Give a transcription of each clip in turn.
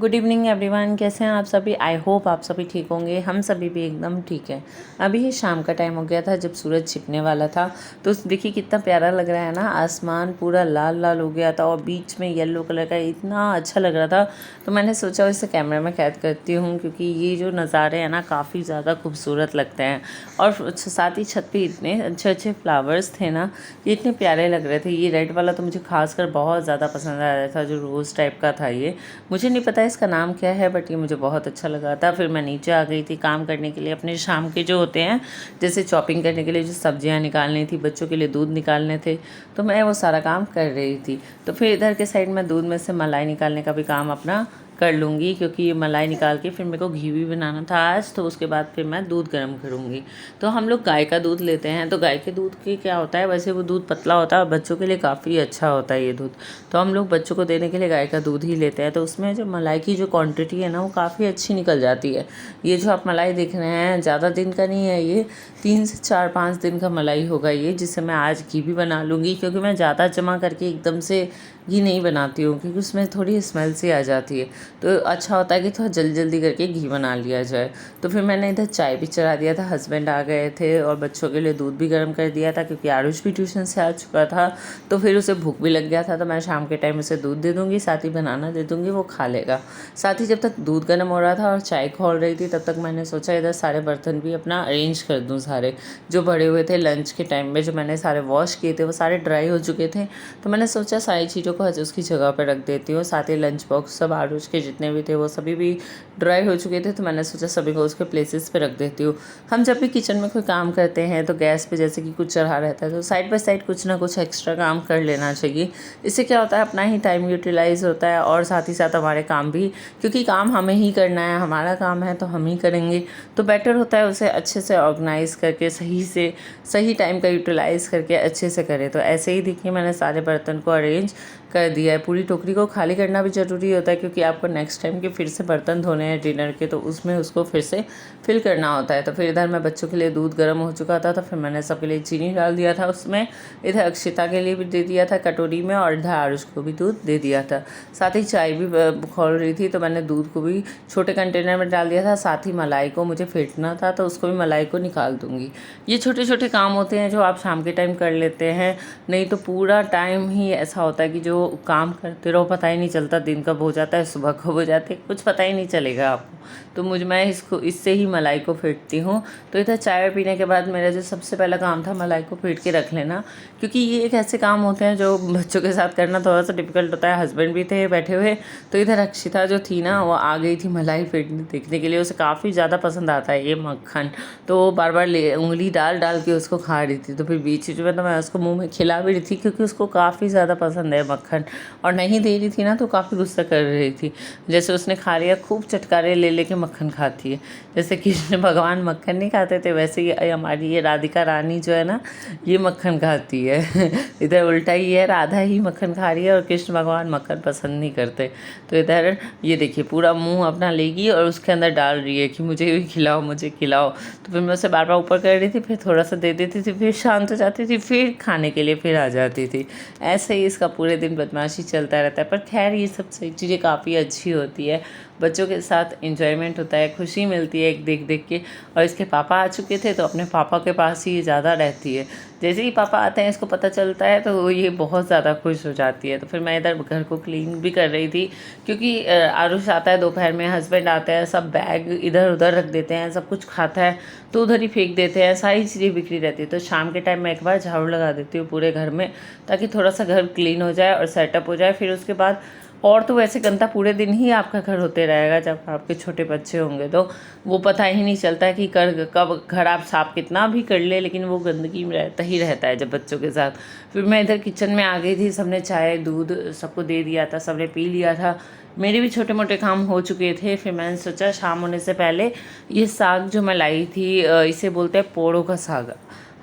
Good evening everyone, कैसे हैं आप सभी। आई होप आप सभी ठीक होंगे। हम सभी भी एकदम ठीक है। अभी शाम का टाइम हो गया था जब सूरज छिपने वाला था, तो देखिए कितना प्यारा लग रहा है ना। आसमान पूरा लाल लाल हो गया था और बीच में येलो कलर का इतना अच्छा लग रहा था। तो मैंने सोचा इसे कैमरे में कैद करती हूँ, क्योंकि ये जो नज़ारे हैं ना काफ़ी ज़्यादा खूबसूरत लगते हैं। और साथ ही छत पे इतने अच्छे अच्छे फ्लावर्स थे ना, ये इतने प्यारे लग रहे थे। ये रेड वाला तो मुझे खासकर बहुत ज़्यादा पसंद आ रहा था, जो रोज़ टाइप का था। ये मुझे नहीं पता इसका नाम क्या है, बट ये मुझे बहुत अच्छा लगा था। फिर मैं नीचे आ गई थी काम करने के लिए, अपने शाम के जो होते हैं जैसे चॉपिंग करने के लिए, जो सब्जियां निकालनी थी, बच्चों के लिए दूध निकालने थे, तो मैं वो सारा काम कर रही थी। तो फिर इधर के साइड में दूध में से मलाई निकालने का भी काम अपना कर लूँगी, क्योंकि ये मलाई निकाल के फिर मेरे को घी भी बनाना था आज। तो उसके बाद फिर मैं दूध गर्म करूँगी। तो हम लोग गाय का दूध लेते हैं, तो गाय के दूध की क्या होता है, वैसे वो दूध पतला होता है और बच्चों के लिए काफ़ी अच्छा होता है ये दूध। तो हम लोग बच्चों को देने के लिए गाय का दूध ही लेते हैं। तो उसमें जो मलाई की जो क्वांटिटी है ना, वो काफ़ी अच्छी निकल जाती है। ये जो आप मलाई देख रहे हैं ज़्यादा दिन का नहीं है, ये 3 से 4-5 दिन का मलाई होगा ये, जिससे मैं आज घी भी बना लूँगी। क्योंकि मैं ज़्यादा जमा करके एकदम से घी नहीं बनाती हूँ, क्योंकि उसमें थोड़ी स्मेल सी आ जाती है। तो अच्छा होता है कि थोड़ा जल्दी जल्दी करके घी बना लिया जाए। तो फिर मैंने इधर चाय भी चढ़ा दिया था, हस्बैंड आ गए थे, और बच्चों के लिए दूध भी गर्म कर दिया था, क्योंकि आरुष भी ट्यूशन से आ चुका था। तो फिर उसे भूख भी लग गया था, तो मैं शाम के टाइम उसे दूध दे दूँगी, साथ ही बनाना दे दूँगी, वो खा लेगा। साथ ही जब तक दूध गर्म हो रहा था और चाय खोल रही थी, तब तक मैंने सोचा इधर सारे बर्तन भी अपना अरेंज कर दूँ। सारे जो बड़े हुए थे लंच के टाइम में, जो मैंने सारे वॉश किए थे, वो सारे ड्राई हो चुके थे। तो मैंने सोचा सारी चीज़ों को उसकी जगह पर रख देती हूँ। साथ ही लंच बॉक्स सब आरुष के जितने भी थे वो सभी भी ड्राई हो चुके थे, तो मैंने सोचा सभी को उसके प्लेसेस पे रख देती हूँ। हम जब भी किचन में कोई काम करते हैं तो गैस पे जैसे कि कुछ चढ़ा रहता है, तो साइड बाय साइड कुछ ना कुछ एक्स्ट्रा काम कर लेना चाहिए। इससे क्या होता है, अपना ही टाइम यूटिलाइज होता है, और साथ ही साथ हमारे काम भी, क्योंकि काम हमें ही करना है, हमारा काम है तो हम ही करेंगे, तो बेटर होता है उसे अच्छे से ऑर्गेनाइज़ करके सही टाइम का यूटिलाइज़ करके अच्छे से करें। तो ऐसे ही देखिए मैंने सारे बर्तन को अरेंज कर दिया है। पूरी टोकरी को खाली करना भी ज़रूरी होता है, क्योंकि आपको नेक्स्ट टाइम के फिर से बर्तन धोने हैं डिनर के, तो उसमें उसको फिर से फिल करना होता है। तो फिर इधर मैं बच्चों के लिए दूध गर्म हो चुका था, तो फिर मैंने सबके लिए चीनी डाल दिया था उसमें। इधर अक्षिता के लिए भी दे दिया था कटोरी में, और इधर आरुष को भी दूध दे दिया था। साथ ही चाय भी खोल रही थी, तो मैंने दूध को भी छोटे कंटेनर में डाल दिया था। साथ ही मलाई को मुझे फेंटना था, तो उसको भी मलाई को निकाल दूँगी। ये छोटे छोटे काम होते हैं जो आप शाम के टाइम कर लेते हैं, नहीं तो पूरा टाइम ही ऐसा होता है कि जो काम करते रहो, पता ही नहीं चलता दिन कब हो जाता है, सुबह कब हो जाते हैं, कुछ पता ही नहीं चलेगा आपको। तो मैं इससे ही मलाई को फेंटती हूँ। तो इधर चाय पीने के बाद मेरा जो सबसे पहला काम था मलाई को फेंट के रख लेना, क्योंकि ये एक ऐसे काम होते हैं जो बच्चों के साथ करना थोड़ा सा डिफिकल्ट होता है। हस्बैंड भी थे बैठे हुए, तो इधर अक्षिता जो थी ना, वो आ गई थी मलाई फेंटने देखने के लिए। उसे काफ़ी ज़्यादा पसंद आता है ये मक्खन, तो वो बार बार उंगली डाल डाल के उसको खा रही थी। तो फिर बीच में तो मैं उसको मुंह में खिला भी रही थी, क्योंकि उसको काफ़ी ज़्यादा पसंद है मक्खन, और नहीं दे रही थी ना तो काफ़ी गुस्सा कर रही थी। जैसे उसने खा लिया, खूब चटकारे ले लेके मक्खन खाती है। जैसे कृष्ण भगवान मक्खन नहीं खाते थे, वैसे ही हमारी ये राधिका रानी जो है ना, ये मक्खन खाती है। इधर उल्टा ही है, राधा ही मक्खन खा रही है और कृष्ण भगवान मक्खन पसंद नहीं करते। तो इधर ये देखिए पूरा मुँह अपना लेगी और उसके अंदर डाल रही है कि मुझे भी खिलाओ, मुझे खिलाओ। तो फिर मैं उसे बार बार ऊपर कर रही थी, फिर थोड़ा सा दे देती थी, फिर शांत हो जाती थी, फिर खाने के लिए फिर आ जाती थी। ऐसे ही इसका पूरे दिन बदमाशी चलता रहता है। पर खैर ये सब चीज़ें काफ़ी अच्छी होती है, बच्चों के साथ एंजॉयमेंट होता है, खुशी मिलती है एक देख देख के। और इसके पापा आ चुके थे, तो अपने पापा के पास ही ज़्यादा रहती है। जैसे ही पापा आते हैं इसको पता चलता है, तो ये बहुत ज़्यादा खुश हो जाती है। तो फिर मैं इधर घर को क्लीन भी कर रही थी, क्योंकि आरुष आता है दोपहर में, हस्बैंड आता है, सब बैग इधर उधर रख देते हैं, सब कुछ खाता है तो उधर ही फेंक देते हैं, सारी चीज़ें बिखरी रहती है। तो शाम के टाइम मैं एक बार झाड़ू लगा देती हूँ पूरे घर में, ताकि थोड़ा सा घर क्लीन हो जाए और सेटअप हो जाए। फिर उसके बाद और तो वैसे गंदा पूरे दिन ही आपका घर होते रहेगा, जब आपके छोटे बच्चे होंगे तो वो पता ही नहीं चलता है कि कब घर आप साफ कितना भी कर ले, लेकिन वो गंदगी में रहता ही रहता है जब बच्चों के साथ। फिर मैं इधर किचन में आ गई थी, सबने चाय दूध सबको दे दिया था, सबने पी लिया था, मेरे भी छोटे मोटे काम हो चुके थे। फिर मैंने सोचा शाम होने से पहले ये साग जो मैं लाई थी, इसे बोलते हैं पोड़ों का साग।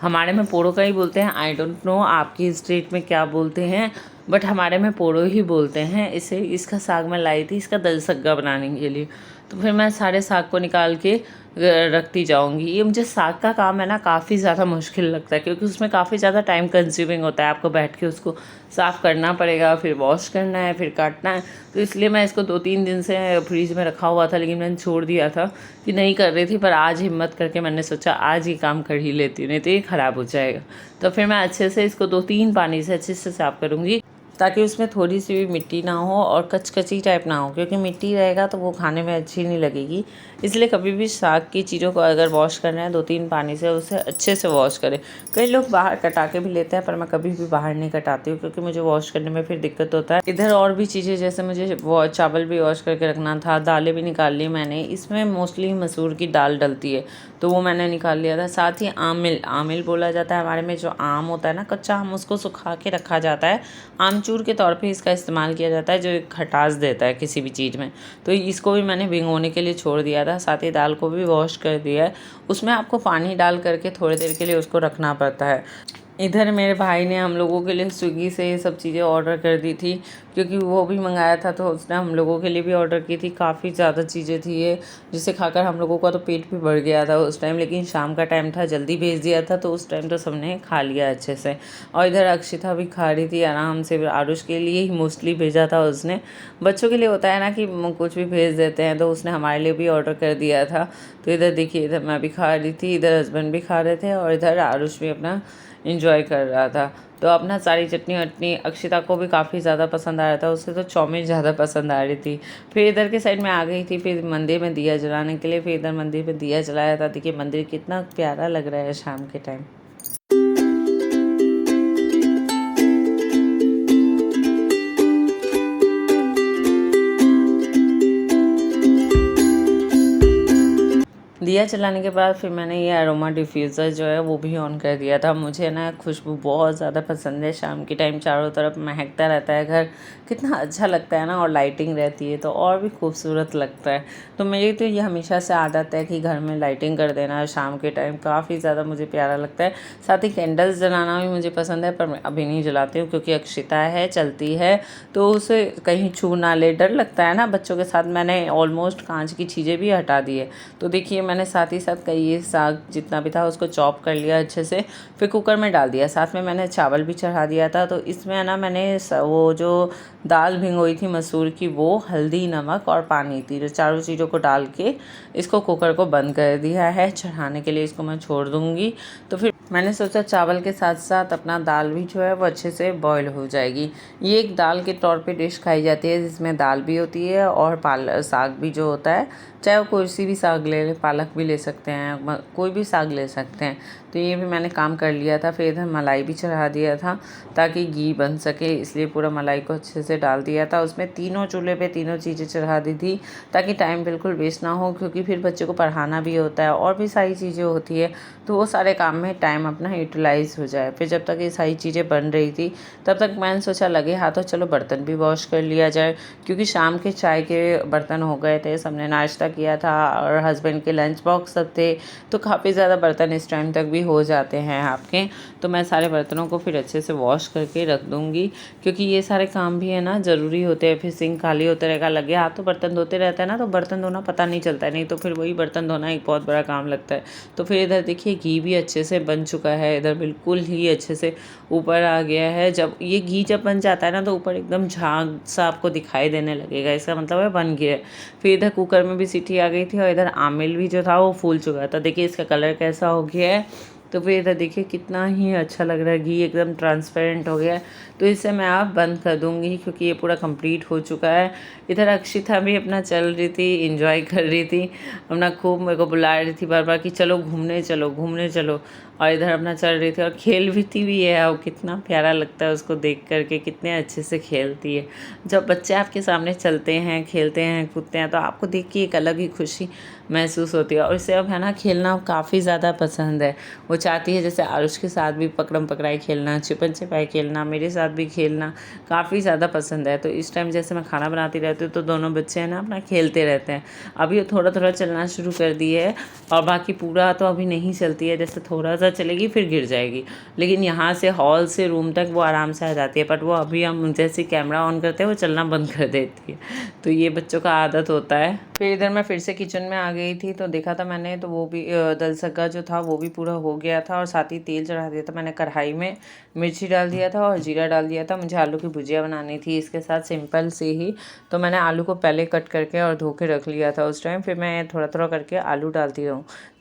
हमारे में पोड़ो का ही बोलते हैं, आई डोंट नो आपकी स्टेट में क्या बोलते हैं, बट हमारे में पोड़ो ही बोलते हैं इसे। इसका साग मैं लाई थी इसका दलसग्गा बनाने के लिए। तो फिर मैं सारे साग को निकाल के रखती जाऊंगी। ये मुझे साग का काम है ना काफ़ी ज़्यादा मुश्किल लगता है, क्योंकि उसमें काफ़ी ज़्यादा टाइम कंज्यूमिंग होता है, आपको बैठ के उसको साफ़ करना पड़ेगा, फिर वॉश करना है, फिर काटना है। तो इसलिए मैं इसको 2-3 दिन से फ्रीज में रखा हुआ था, लेकिन मैंने छोड़ दिया था कि नहीं कर रही थी। पर आज हिम्मत करके मैंने सोचा आज ये काम कर ही लेती हूँ, नहीं तो ये ख़राब हो जाएगा। तो फिर मैं अच्छे से इसको 2-3 पानी से अच्छे से साफ़ करूँगी, ताकि उसमें थोड़ी सी भी मिट्टी ना हो और कचकची टाइप ना हो, क्योंकि मिट्टी रहेगा तो वो खाने में अच्छी नहीं लगेगी। इसलिए कभी भी साग की चीज़ों को अगर वॉश करना है 2-3 पानी से उसे अच्छे से वॉश करें। कई लोग बाहर कटा के भी लेते हैं, पर मैं कभी भी बाहर नहीं कटाती हूँ, क्योंकि मुझे वॉश करने में फिर दिक्कत होता है। इधर और भी चीज़ें, जैसे मुझे चावल भी वॉश करके रखना था, दालें भी निकाल ली मैंने। इसमें मोस्टली मसूर की दाल डलती है, तो वो मैंने निकाल लिया था। साथ ही आमिल बोला जाता है हमारे में, जो आम होता है ना कच्चा आम, उसको सुखा के रखा जाता है। आमचूर के तौर पे इसका इस्तेमाल किया जाता है, जो एक खटास देता है किसी भी चीज़ में। तो इसको भी मैंने भिगोने के लिए छोड़ दिया था। साथ ही दाल को भी वॉश कर दिया है। उसमें आपको पानी डाल करके थोड़ी देर के लिए उसको रखना पड़ता है। इधर मेरे भाई ने हम लोगों के लिए स्विगी से ये सब चीज़ें ऑर्डर कर दी थी, क्योंकि वो भी मंगाया था, तो उसने हम लोगों के लिए भी ऑर्डर की थी। काफ़ी ज़्यादा चीज़ें थी ये, जिसे खाकर हम लोगों का तो पेट भी भर गया था उस टाइम। लेकिन शाम का टाइम था, जल्दी भेज दिया था, तो उस टाइम तो सबने खा लिया अच्छे से। और इधर अक्षिता भी खा रही थी आराम से। आरुष के लिए ही मोस्टली भेजा था उसने। बच्चों के लिए होता है ना कि कुछ भी भेज देते हैं, तो उसने हमारे लिए भी ऑर्डर कर दिया था। तो इधर देखिए, इधर मैं भी खा रही थी, इधर हस्बैंड भी खा रहे थे, और इधर आरुष भी अपना इंजॉय कर रहा था। तो अपना सारी चटनी वटनी अक्षिता को भी काफ़ी ज़्यादा पसंद आ रहा था, उसे तो चाउमीन ज़्यादा पसंद आ रही थी। फिर इधर के साइड में आ गई थी, फिर मंदिर में दिया जलाने के लिए। फिर इधर मंदिर में दिया जलाया था। देखिए मंदिर कितना प्यारा लग रहा है शाम के टाइम। दिया जलाने के बाद फिर मैंने ये अरोमा डिफ्यूज़र जो है वो भी ऑन कर दिया था। मुझे ना खुशबू बहुत ज़्यादा पसंद है। शाम के टाइम चारों तरफ महकता रहता है घर, कितना अच्छा लगता है ना, और लाइटिंग रहती है तो और भी खूबसूरत लगता है। तो मेरी तो ये हमेशा से आदत है कि घर में लाइटिंग कर देना शाम के टाइम, काफ़ी ज़्यादा मुझे प्यारा लगता है। साथ ही कैंडल्स जलाना भी मुझे पसंद है, पर मैं अभी नहीं जलाती हूँ, क्योंकि अक्षिता है चलती है तो उसे कहीं छू ना ले, डर लगता है ना बच्चों के साथ। मैंने ऑलमोस्ट कांच की चीज़ें भी हटा दी है। तो देखिए मैंने साथ ही साथ कई ये साग जितना भी था उसको चॉप कर लिया अच्छे से, फिर कुकर में डाल दिया। साथ में मैंने चावल भी चढ़ा दिया था। तो इसमें ना मैंने वो जो दाल भिगोई थी मसूर की, वो हल्दी नमक और पानी थी, चारों चीज़ों को डाल के इसको कुकर को बंद कर दिया है। चढ़ाने के लिए इसको मैं छोड़ दूँगी। तो फिर मैंने सोचा चावल के साथ साथ अपना दाल भी जो है वो अच्छे से बॉईल हो जाएगी। ये एक दाल के तौर पे डिश खाई जाती है, जिसमें दाल भी होती है और साग भी जो होता है, चाहे वो कोई सी भी साग ले लें, पालक भी ले सकते हैं, कोई भी साग ले सकते हैं। तो ये भी मैंने काम कर लिया था। फिर इधर मलाई भी चढ़ा दिया था ताकि घी बन सके, इसलिए पूरा मलाई को अच्छे से डाल दिया था। उसमें तीनों चूल्हे पे तीनों चीज़ें चढ़ा दी थी, ताकि टाइम बिल्कुल वेस्ट ना हो, क्योंकि फिर बच्चों को पढ़ाना भी होता है और भी सारी चीज़ें होती है। तो वो सारे काम में टाइम अपना यूटिलाइज़ हो जाए। फिर जब तक ये सारी चीज़ें बन रही थी, तब तक मैंने सोचा लगे हाथों चलो बर्तन भी वॉश कर लिया जाए, क्योंकि शाम के चाय के बर्तन हो गए थे, सबने नाश्ता किया था और हस्बैंड के लंच बॉक्स सब थे। तो काफ़ी ज़्यादा बर्तन इस टाइम तक भी हो जाते हैं आपके। तो मैं सारे बर्तनों को फिर अच्छे से वॉश करके रख दूँगी, क्योंकि ये सारे काम भी है ना ज़रूरी होते हैं। फिर सिंक खाली होते रहेगा, लगे हाथ तो बर्तन धोते रहता है ना, तो बर्तन धोना पता नहीं चलता है, नहीं तो फिर वही बर्तन धोना एक बहुत बड़ा काम लगता है। तो फिर इधर देखिए घी भी अच्छे से बन चुका है, इधर बिल्कुल ही अच्छे से ऊपर आ गया है। जब ये घी जब बन जाता है ना, तो ऊपर एकदम झाग सा आपको दिखाई देने लगेगा, इसका मतलब है बन गया है। फिर इधर कुकर में भी सीटी आ गई थी, और इधर आमिल भी जो था वो फूल चुका था। देखिए इसका कलर कैसा हो गया है। तो फिर इधर देखिए कितना ही अच्छा लग रहा है, घी एकदम ट्रांसपेरेंट हो गया है। तो इसे मैं आप बंद कर दूँगी, क्योंकि ये पूरा कंप्लीट हो चुका है। इधर अक्षिता भी अपना चल रही थी, एंजॉय कर रही थी अपना, खूब मेरे को बुला रही थी बार बार कि चलो घूमने चलो घूमने चलो। और इधर अपना चल रही थी और खेल भी है। और कितना प्यारा लगता है उसको देख करके, कितने अच्छे से खेलती है। जब बच्चे आपके सामने चलते हैं, खेलते हैं, कूदते हैं, तो आपको देख के एक अलग ही खुशी महसूस होती है। और इसे अब है ना खेलना काफ़ी ज़्यादा पसंद है। वो चाहती है जैसे आरुष के साथ भी पकड़म पकड़ाई खेलना, छिपन छिपाई खेलना, मेरे साथ भी खेलना काफ़ी ज़्यादा पसंद है। तो इस टाइम जैसे मैं खाना बनाती रहती हूँ, तो दोनों बच्चे हैं ना अपना खेलते रहते हैं। अभी थोड़ा थोड़ा चलना शुरू कर दी है, और बाकी पूरा तो अभी नहीं चलती है, जैसे थोड़ा सा चलेगी फिर गिर जाएगी। लेकिन यहाँ से हॉल से रूम तक वो आराम से आ जाती है। बट वो अभी हम जैसे कैमरा ऑन करते हैं वो चलना बंद कर देती है। तो ये बच्चों का आदत होता है। फिर इधर मैं फिर से किचन में आ गई थी, तो देखा था मैंने, तो वो भी दल सग्गा जो था वो भी पूरा हो गया था, और साथ ही तेल चढ़ा दिया था मैंने कढ़ाई में, मिर्ची डाल दिया था और जीरा डाल दिया था। मुझे आलू की भुजिया बनानी थी इसके साथ सिंपल से ही, तो मैंने आलू को पहले कट करके और धो के रख लिया था उस टाइम। फिर मैं थोड़ा थोड़ा करके आलू डालती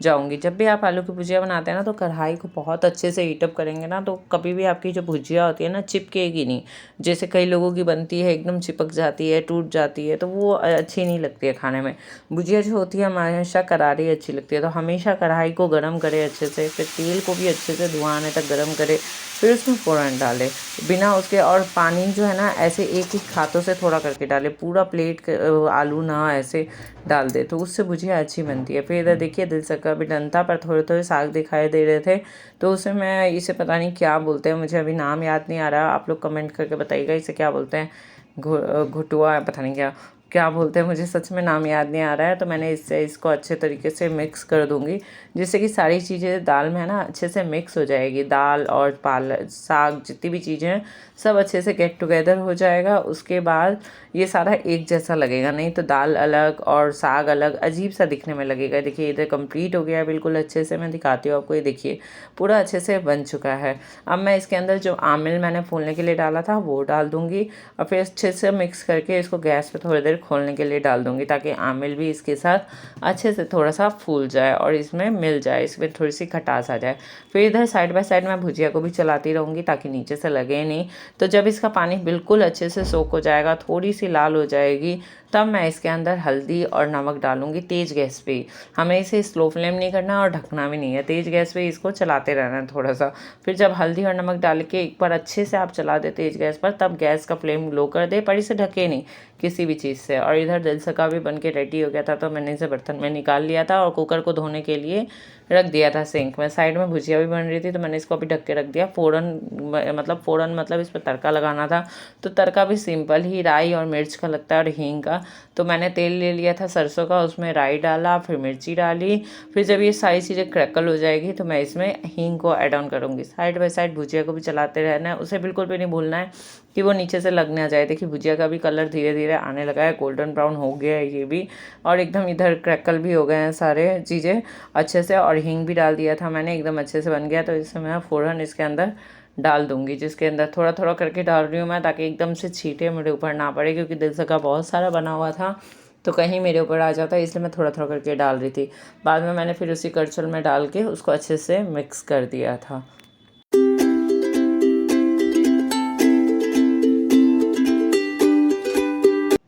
जाऊँगी। जब भी आप आलू की भुजिया बनाते हैं ना, तो कढ़ाई को बहुत अच्छे से हीटअप करेंगे ना, तो कभी भी आपकी जो भुजिया होती है ना चिपकेगी नहीं। जैसे कई लोगों की बनती है एकदम चिपक जाती है, टूट जाती है, तो वो अच्छी नहीं लगती है खाने में। भुजिया जो होती है हमेशा करारी अच्छी लगती है। तो हमेशा कढ़ाई को गर्म करें अच्छे से, फिर तेल को भी अच्छे से धुआं आने तक गर्म करें, फिर उसमें फ़ौरन डालें बिना उसके। और पानी जो है ना ऐसे एक एक हाथों से थोड़ा करके डालें, पूरा प्लेट आलू ना ऐसे डाल दे, तो उससे भुजिया अच्छी बनती है। फिर इधर देखिए दिल सका भी डन था, पर थोड़े थोड़े साग दिखाई दे रहे थे, तो उसे मैं इसे पता नहीं क्या बोलते हैं, मुझे अभी नाम याद नहीं आ रहा। आप लोग कमेंट करके बताइएगा इसे क्या बोलते हैं। घुटुआ पता नहीं क्या क्या बोलते हैं, मुझे सच में नाम याद नहीं आ रहा है। तो मैंने इसको अच्छे तरीके से मिक्स कर दूंगी, जिससे कि सारी चीज़ें दाल में है ना अच्छे से मिक्स हो जाएगी। दाल और पालक साग जितनी भी चीज़ें हैं सब अच्छे से गेट टुगेदर हो जाएगा। उसके बाद ये सारा एक जैसा लगेगा, नहीं तो दाल अलग और साग अलग अजीब सा दिखने में लगेगा। देखिए इधर कंप्लीट हो गया है बिल्कुल अच्छे से, मैं दिखाती हूँ आपको। ये देखिए पूरा अच्छे से बन चुका है। अब मैं इसके अंदर जो आमिल मैंने फूलने के लिए डाला था वो डाल दूँगी, और फिर अच्छे से मिक्स करके इसको गैस पे थोड़ी देर खोलने के लिए डाल दूँगी, ताकि आमिल भी इसके साथ अच्छे से थोड़ा सा फूल जाए और इसमें मिल जाए, इसमें थोड़ी सी खटास आ जाए। फिर इधर साइड बाय साइड मैं भुजिया को भी चलाती रहूँगी ताकि नीचे से लगे नहीं। तो जब इसका पानी बिल्कुल अच्छे से सोख हो जाएगा, थोड़ी सी लाल हो जाएगी, तब मैं इसके अंदर हल्दी और नमक डालूंगी तेज़ गैस पे। हमें इसे स्लो फ्लेम नहीं करना और ढकना भी नहीं है, तेज़ गैस पे इसको चलाते रहना है थोड़ा सा। फिर जब हल्दी और नमक डाल के एक बार अच्छे से आप चला दे तेज़ गैस पर, तब गैस का फ्लेम लो कर दे, पर इसे ढके नहीं किसी भी चीज़ से। और इधर दिल सका भी बन के रेडी हो गया था, तो मैंने इसे बर्तन में निकाल लिया था और कुकर को धोने के लिए रख दिया था सिंक में। साइड में भुजिया भी बन रही थी, तो मैंने इसको अभी ढक के रख दिया। फ़ौरन मतलब इस पर तड़का लगाना था, तो तड़का भी सिंपल ही राई और मिर्च का लगता है और हींग का। तो मैंने तेल ले लिया था सरसों का, उसमें राई डाला, फिर मिर्ची डाली। फिर जब ये सारी चीज़ें क्रैकल हो जाएगी, तो मैं इसमें हींग को ऐड ऑन करूँगी। साइड बाय साइड भुजिया को भी चलाते रहना है, उसे बिल्कुल भी नहीं भूलना है कि वो नीचे से लग ना जाए। देखिए भुजिया का भी कलर धीरे धीरे आने लगा है, गोल्डन ब्राउन हो गया है ये भी, और एकदम इधर क्रैकल भी हो गए हैं सारे चीज़ें अच्छे से। और हींग भी डाल दिया था मैंने, एकदम अच्छे से बन गया। तो इसे मैं फ़ौरन इसके अंदर डाल दूंगी, जिसके अंदर थोड़ा थोड़ा करके डाल रही हूँ मैं, ताकि एकदम से छींटे मेरे ऊपर ना पड़े, क्योंकि दिल सका बहुत सारा बना हुआ था तो कहीं मेरे ऊपर आ जाता है, इसलिए मैं थोड़ा थोड़ा करके डाल रही थी। बाद में मैंने फिर उसी कड़छुल में डाल के उसको अच्छे से मिक्स कर दिया था।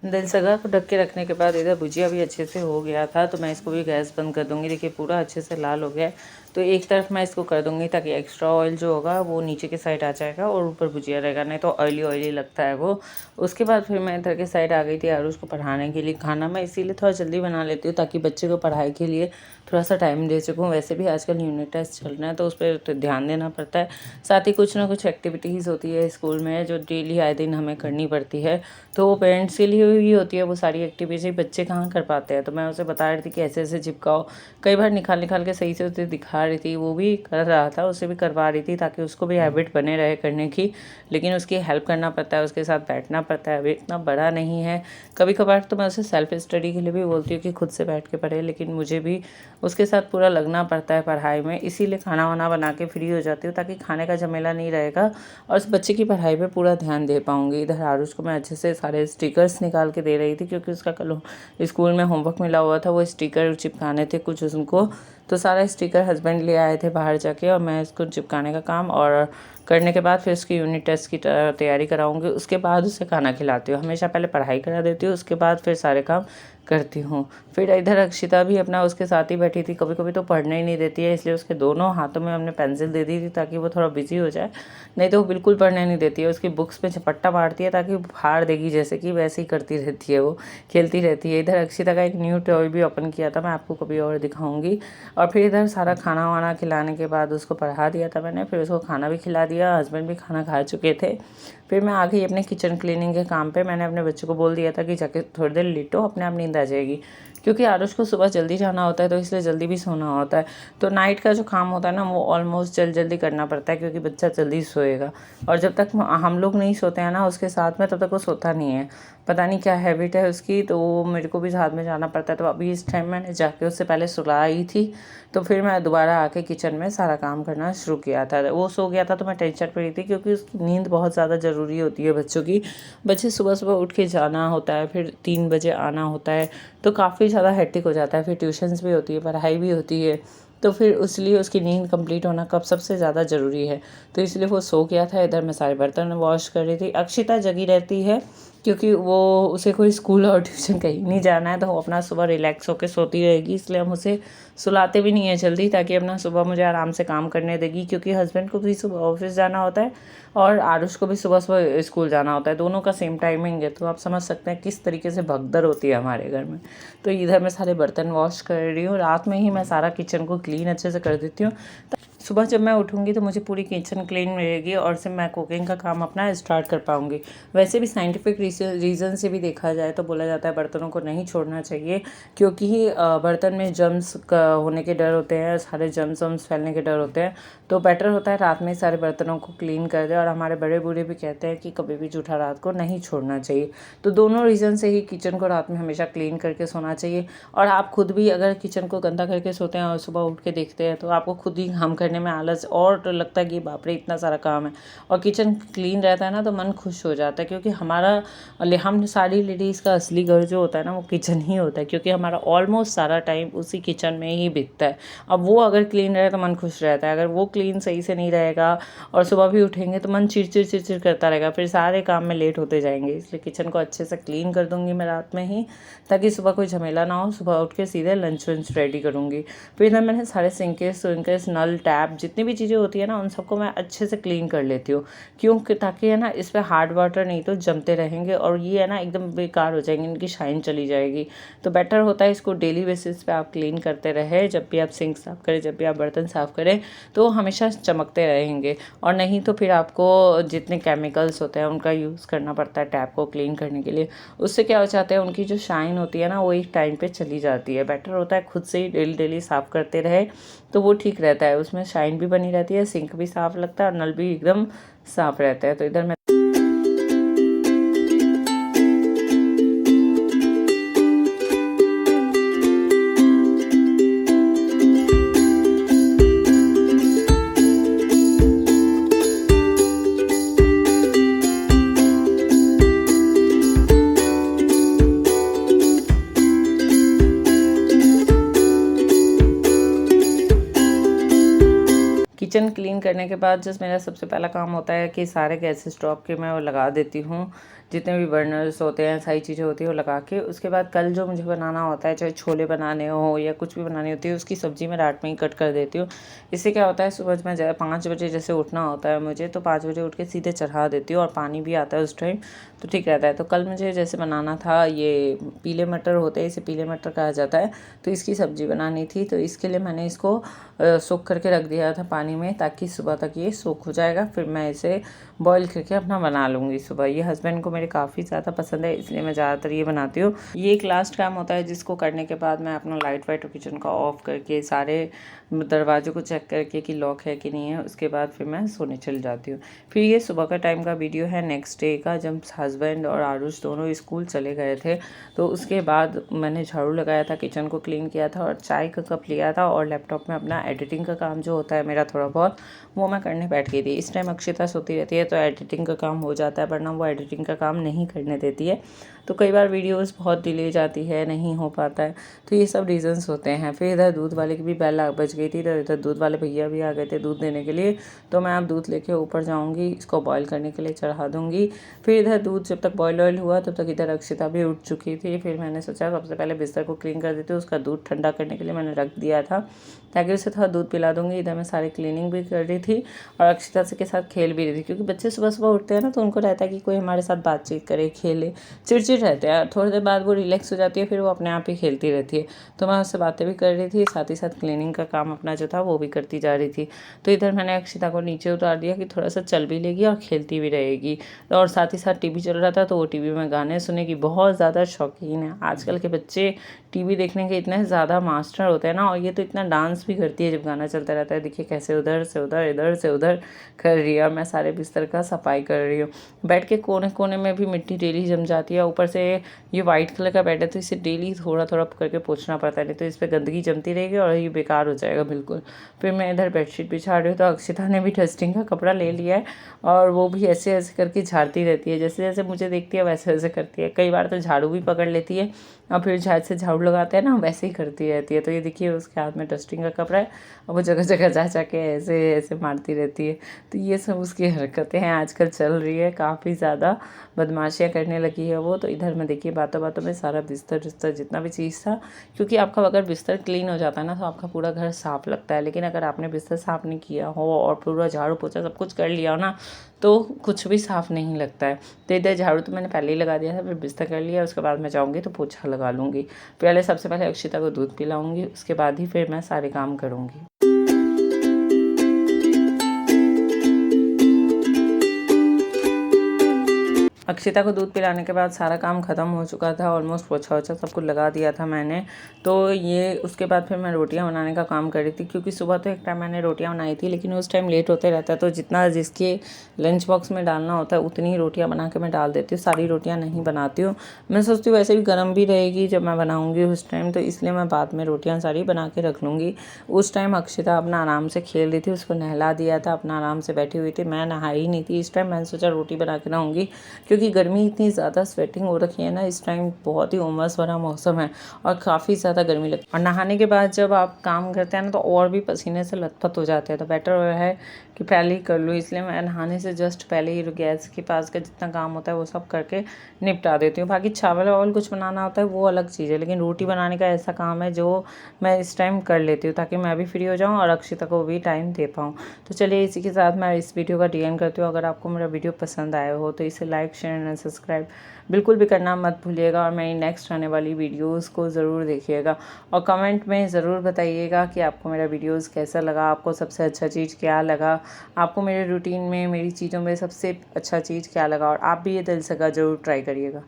दिल सगा को ढक के रखने के बाद इधर भुजिया भी अच्छे से हो गया था, तो मैं इसको भी गैस बंद कर दूंगी। देखिए पूरा अच्छे से लाल हो गया है, तो एक तरफ मैं इसको कर दूंगी ताकि एक्स्ट्रा ऑयल जो होगा वो नीचे के साइड आ जाएगा और ऊपर भुजिया रहेगा, नहीं तो ऑयली ऑयली लगता है वो। उसके बाद फिर मैं इधर के साइड आ गई थी आरुष को पढ़ाने के लिए। खाना मैं इसीलिए थोड़ा जल्दी बना लेती हूँ ताकि बच्चे को पढ़ाई के लिए थोड़ा सा टाइम दे सकूँ। वैसे भी आजकल यूनिट टेस्ट चल रहा है, तो उस पर तो ध्यान देना पड़ता है। साथ ही कुछ ना कुछ एक्टिविटीज़ होती है स्कूल में जो डेली आए दिन हमें करनी पड़ती है, तो वो पेरेंट्स के लिए ही होती है वो सारी एक्टिविटी, बच्चे कहाँ कर पाते हैं। तो मैं उसे बता रही थी कि ऐसे ऐसे चिपकाओ, कई बार निकाल निकाल के सही से उसे दिखा रही थी, वो भी कर रहा था, उसे भी करवा रही थी ताकि उसको भी हैबिट बने रहे करने की। लेकिन उसकी हेल्प करना पड़ता है, उसके साथ बैठना पड़ता है। अभी इतना बड़ा नहीं है, कभी कभार तो मैं उसे सेल्फ स्टडी के लिए भी बोलती हूँ कि खुद से बैठ के पढ़े, लेकिन मुझे भी उसके साथ पूरा लगना पड़ता है पढ़ाई में। इसीलिए खाना वाना बना के फ्री हो जाती हूँ ताकि खाने का झमेला नहीं रहेगा और उस बच्चे की पढ़ाई पे पूरा ध्यान दे पाऊँगी। इधर आरुष को मैं अच्छे से सारे स्टिकर्स निकाल के दे रही थी, क्योंकि उसका कल स्कूल में होमवर्क मिला हुआ था, वो स्टिकर चिपकाने थे कुछ उनको। तो सारा स्टिकर हस्बैंड ले आए थे बाहर जाके, और मैं इसको चिपकाने का काम और करने के बाद फिर उसकी यूनिट टेस्ट की तैयारी कराऊंगी। उसके बाद उसे खाना खिलाती हूँ। हमेशा पहले पढ़ाई करा देती हूँ, उसके बाद फिर सारे काम करती हूँ। फिर इधर अक्षिता भी अपना उसके साथ ही बैठी थी, कभी कभी तो पढ़ने ही नहीं देती है, इसलिए उसके दोनों हाथों में हमने पेंसिल दे दी थी ताकि वो थोड़ा बिजी हो जाए, नहीं तो वो बिल्कुल पढ़ने नहीं देती है। उसकी बुक्स पे झपट्टा मारती है ताकि फाड़ देगी, जैसे कि वैसे ही करती रहती है, वो खेलती रहती है। इधर अक्षिता का एक न्यू टॉय भी ओपन किया था, मैं आपको कभी और दिखाऊंगी। और फिर इधर सारा खाना वाना खिलाने के बाद उसको पढ़ा दिया था मैंने, फिर उसको खाना भी खिला दिया, हस्बैंड भी खाना खा चुके थे। फिर मैं आ गई अपने किचन क्लीनिंग के काम पे। मैंने अपने बच्चों को बोल दिया था कि जाके थोड़ी देर लेटो, अपने आप नींद आ जाएगी। क्योंकि आरुष को सुबह जल्दी जाना होता है तो इसलिए जल्दी भी सोना होता है। तो नाइट का जो काम होता है ना वो ऑलमोस्ट जल्दी करना पड़ता है, क्योंकि बच्चा जल्दी सोएगा। और जब तक हम लोग नहीं सोते हैं ना उसके साथ में, तब तक वो सोता नहीं है। पता नहीं क्या हैबिट है उसकी, तो मेरे को भी साथ में जाना पड़ता है। तो अभी इस टाइम मैंने जाके उससे पहले सुलाई थी, तो फिर मैं दोबारा आके किचन में सारा काम करना शुरू किया था। वो सो गया था तो मैं टेंशन पे रही थी, क्योंकि उसकी नींद बहुत ज़्यादा ज़रूरी होती है बच्चों की। बच्चे सुबह सुबह उठ के जाना होता है, फिर 3 बजे आना होता है, तो काफ़ी ज़्यादा हेक्टिक हो जाता है। फिर ट्यूशन्स भी होती है, पढ़ाई भी होती है, तो फिर इसलिए उसकी नींद कंप्लीट होना कब सबसे ज़्यादा ज़रूरी है। तो इसलिए वो सो गया था। इधर मैं सारे बर्तन वॉश कर रही थी। अक्षिता जगी रहती है, क्योंकि वो उसे कोई स्कूल और ट्यूशन कहीं नहीं जाना है, तो वो अपना सुबह रिलैक्स होकर सोती रहेगी। इसलिए हम उसे सुलाते भी नहीं है जल्दी, ताकि अपना सुबह मुझे आराम से काम करने देगी, क्योंकि हस्बैंड को भी सुबह ऑफिस जाना होता है और आरुष को भी सुबह सुबह स्कूल जाना होता है। दोनों का सेम टाइमिंग है, तो आप समझ सकते हैं किस तरीके से भगदड़ होती है हमारे घर में। तो इधर मैं सारे बर्तन वॉश कर रही हूँ। रात में ही मैं सारा किचन को क्लीन अच्छे से कर देती हूँ। सुबह जब मैं उठूँगी तो मुझे पूरी किचन क्लीन रहेगी और सिर्फ मैं कुकिंग का काम अपना स्टार्ट कर पाऊँगी। वैसे भी साइंटिफिक रीज़न से भी देखा जाए तो बोला जाता है बर्तनों को नहीं छोड़ना चाहिए, क्योंकि बर्तन में जर्म्स होने के डर होते हैं, सारे जर्म्स वम्स फैलने के डर होते हैं। तो बेटर होता है रात में सारे बर्तनों को क्लीन कर दें। और हमारे बड़े बूढ़े भी कहते हैं कि कभी भी जूठा रात को नहीं छोड़ना चाहिए। तो दोनों रीज़न से ही किचन को रात में हमेशा क्लीन करके सोना चाहिए। और आप खुद भी अगर किचन को गंदा करके सोते हैं और सुबह उठ के देखते हैं, तो आपको खुद ही काम करने में आलस और लगता है कि बाप रे इतना सारा काम है। और किचन क्लीन रहता है ना तो मन खुश हो जाता है, क्योंकि हम सारी लेडीज़ का असली घर जो होता है ना वो किचन ही होता है, क्योंकि हमारा ऑलमोस्ट सारा टाइम उसी किचन में ही बीतता है। अब वो अगर क्लीन रहे तो मन खुश रहता है, अगर वो क्लीन सही से नहीं रहेगा और सुबह भी उठेंगे तो मन चिड़चिड़ करता रहेगा, फिर सारे काम में लेट होते जाएंगे। इसलिए किचन को अच्छे से क्लीन कर दूंगी मैं रात में ही, ताकि सुबह कोई झमेला ना हो। सुबह उठ के सीधे लंच वंच रेडी करूँगी। फिर इधर मैंने सारे सिंकेस नल टैप जितनी भी चीज़ें होती है ना उन सबको मैं अच्छे से क्लीन कर लेती हूँ, क्योंकि ताकि है ना इस पर हार्ड वाटर नहीं तो जमते रहेंगे और ये है ना एकदम बेकार हो जाएंगे, इनकी शाइन चली जाएगी। तो बेटर होता है इसको डेली बेसिस पे आप क्लीन करते रहे। जब भी आप सिंक साफ़ करें, जब भी आप बर्तन साफ़ करें, तो हमेशा चमकते रहेंगे। और नहीं तो फिर आपको जितने केमिकल्स होते हैं उनका यूज़ करना पड़ता है टैप को क्लीन करने के लिए। उससे क्या हो जाता है, उनकी जो शाइन होती है ना वो एक टाइम पे चली जाती है। बेटर होता है खुद से ही डेली साफ़ करते रहे, तो वो ठीक रहता है। उसमें शाइन भी बनी रहती है, सिंक भी साफ़ लगता है और नल भी एकदम साफ़ रहता है। तो इधर मैं किचन क्लीन करने के बाद जस्ट मेरा सबसे पहला काम होता है कि सारे गैस स्टोव के मैं वो लगा देती हूँ। जितने भी बर्नर्स होते हैं, सारी चीज़ें होती है वो लगा के, उसके बाद कल जो मुझे बनाना होता है, चाहे छोले बनाने हो या कुछ भी बनानी होती है, उसकी सब्ज़ी मैं रात में ही कट कर देती हूँ। इससे क्या होता है, सुबह में 5 बजे जैसे उठना होता है मुझे, तो 5 बजे उठ के सीधे चढ़ा देती हूँ और पानी भी आता है उस टाइम, तो ठीक रहता है। तो कल मुझे जैसे बनाना था, ये पीले मटर होते हैं, इसे पीले मटर कहा जाता है, तो इसकी सब्ज़ी बनानी थी। तो इसके लिए मैंने इसको सोख करके रख दिया था पानी में, ताकि सुबह तक ये सोख हो जाएगा। फिर मैं इसे बॉईल करके अपना बना लूँगी सुबह। ये हस्बैंड को मेरे काफ़ी ज़्यादा पसंद है, इसलिए मैं ज़्यादातर ये बनाती हूँ। ये एक लास्ट काम होता है जिसको करने के बाद मैं अपना लाइट वाइट और किचन का ऑफ करके सारे दरवाज़ों को चेक करके कि लॉक है कि नहीं है, उसके बाद फिर मैं सोने चल जाती हूँ। फिर ये सुबह का टाइम का वीडियो है नेक्स्ट डे का, जब हस्बैंड और आरुष दोनों स्कूल चले गए थे। तो उसके बाद मैंने झाड़ू लगाया था, किचन को क्लीन किया था और चाय का कप लिया था, और लैपटॉप में अपना एडिटिंग का काम जो होता है मेरा थोड़ा बहुत, वो मैं करने बैठ गई थी। इस टाइम अक्षिता सोती रहती है तो एडिटिंग का काम हो जाता है, वरना वो एडिटिंग का काम नहीं करने देती है। तो कई बार वीडियोस बहुत डिले जाती है, नहीं हो पाता है, तो ये सब रीज़न्स होते हैं। फिर इधर दूध वाले की भी बेल बज गई थी, तो इधर दूध वाले भैया भी आ गए थे दूध देने के लिए। तो मैं अब दूध लेके ऊपर जाऊँगी, इसको बॉईल करने के लिए चढ़ा दूँगी। फिर इधर दूध जब तक बॉयल ऑयल हुआ तब तक इधर अक्षिता भी उठ चुकी थी। फिर मैंने सोचा सबसे पहले बिस्तर को क्लीन कर देती हूँ। उसका दूध ठंडा करने के लिए मैंने रख दिया था, ताकि उसे थोड़ा दूध पिला दूँगी। इधर मैं सारी क्लीनिंग क्लीनिंग भी कर रही थी और अक्षिता से के साथ खेल भी रही थी, क्योंकि बच्चे सुबह सुबह उठते हैं ना तो उनको रहता है कि कोई हमारे साथ बातचीत करे, खेले, चिड़चिड़ रहते हैं। थोड़ी देर बाद वो रिलैक्स हो जाती है, फिर वो अपने आप ही खेलती रहती है। तो मैं उससे बातें भी कर रही थी, साथ ही साथ क्लीनिंग का काम अपना जो था वो भी करती जा रही थी। तो इधर मैंने अक्षिता को नीचे उतार दिया कि थोड़ा सा चल भी लेगी और खेलती भी रहेगी। और साथ ही साथ टीवी चल रहा था तो वो टीवी में गाने सुनेगी, बहुत ज़्यादा शौकीन है। आजकल के बच्चे टीवी देखने के इतने ज़्यादा मास्टर होते हैं ना, और ये तो इतना डांस भी करती है जब गाना चलता रहता है। देखिए कैसे उधर से उधर, इधर से उधर कर रही है। और मैं सारे बिस्तर का सफाई कर रही हूँ। बेड के कोने कोने में भी मिट्टी डेली जम जाती है। ऊपर से ये वाइट कलर का बेड है तो इसे डेली थोड़ा थोड़ा करके पोंछना पड़ता है, नहीं तो इस पर गंदगी जमती रहेगी और ये बेकार हो जाएगा बिल्कुल। फिर मैं इधर बेडशीट बिछा रही हूँ तो अक्षिता ने भी डस्टिंग का कपड़ा ले लिया है और वो भी ऐसे ऐसे करके झाड़ती रहती है। जैसे जैसे मुझे देखती है वैसे वैसे करती है। कई बार तो झाड़ू भी पकड़ लेती है और फिर झाड़ से झाड़ू लगाते हैं ना, वैसे ही करती रहती है। तो ये देखिए उसके हाथ में डस्टिंग का कपड़ा है और वो जगह जगह जा जा के ऐसे ऐसे मारती रहती है। तो ये सब उसकी हरकतें हैं, आजकल चल रही है। काफ़ी ज़्यादा बदमाशियाँ करने लगी है वो। तो इधर मैं देखिए बातों बातों में सारा बिस्तर जितना भी चीज़ था, क्योंकि आपका अगर बिस्तर क्लीन हो जाता है ना तो आपका पूरा घर साफ़ लगता है। लेकिन अगर आपने बिस्तर साफ़ नहीं किया हो और पूरा झाड़ू पोछा सब कुछ कर लिया हो ना, तो कुछ भी साफ़ नहीं लगता है। तो इधर झाड़ू तो मैंने पहले ही लगा दिया था, फिर बिस्तर कर लिया, उसके बाद मैं जाऊँगी तो पोछा लगा लूँगी। पहले सबसे पहले अक्षिता को दूध पिलाऊँगी, उसके बाद ही फिर मैं सारे काम करूँगी। अक्षिता को दूध पिलाने के बाद सारा काम ख़त्म हो चुका था, ऑलमोस्ट पोछा वोछा सब कुछ लगा दिया था मैंने। तो ये उसके बाद फिर मैं रोटियां बनाने का काम कर रही थी, क्योंकि सुबह तो एक टाइम मैंने रोटियां बनाई थी, लेकिन उस टाइम लेट होते रहता है तो जितना जिसके लंच बॉक्स में डालना होता है उतनी ही रोटियाँ बना के मैं डाल देती हूँ, सारी रोटियाँ नहीं बनाती हूँ। मैं सोचती हूँ वैसे भी गर्म भी रहेगी जब मैं बनाऊँगी उस टाइम, तो इसलिए मैं बाद में रोटियाँ सारी बना के रख लूँगी। उस टाइम अक्षिता अपना आराम से खेल रही थी, उसको नहला दिया था, अपना आराम से बैठी हुई थी। मैं नहाई ही नहीं थी इस टाइम, मैंने सोचा रोटी बना के नहाऊँगी, क्योंकि गर्मी इतनी ज़्यादा स्वेटिंग हो रखी है ना इस टाइम, बहुत ही उमस भरा मौसम है और काफ़ी ज़्यादा गर्मी लगती है। और नहाने के बाद जब आप काम करते हैं ना तो और भी पसीने से लथपथ हो जाते हैं, तो बेटर है कि पहले ही कर लूँ। इसलिए मैं नहाने से जस्ट पहले ही गैस के पास का जितना काम होता है वो सब करके निपटा देती हूँ। बाकी चावल वावल कुछ बनाना होता है वो अलग चीज़ है, लेकिन रोटी बनाने का ऐसा काम है जो मैं इस टाइम कर लेती हूँ, ताकि मैं भी फ्री हो जाऊँ और अक्षिता को भी टाइम दे पाऊँ। तो चलिए इसी के साथ मैं इस वीडियो का एंड करती हूँ। अगर आपको मेरा वीडियो पसंद आया हो तो इसे लाइक, शेयर एंड सब्सक्राइब बिल्कुल भी करना मत भूलिएगा, और मेरी नेक्स्ट आने वाली वीडियोस को ज़रूर देखिएगा और कमेंट में ज़रूर बताइएगा कि आपको मेरा वीडियोस कैसा लगा, आपको सबसे अच्छा चीज़ क्या लगा, आपको मेरे रूटीन में मेरी चीज़ों में सबसे अच्छा चीज़ क्या लगा, और आप भी ये दिल से ज़रूर ट्राई करिएगा।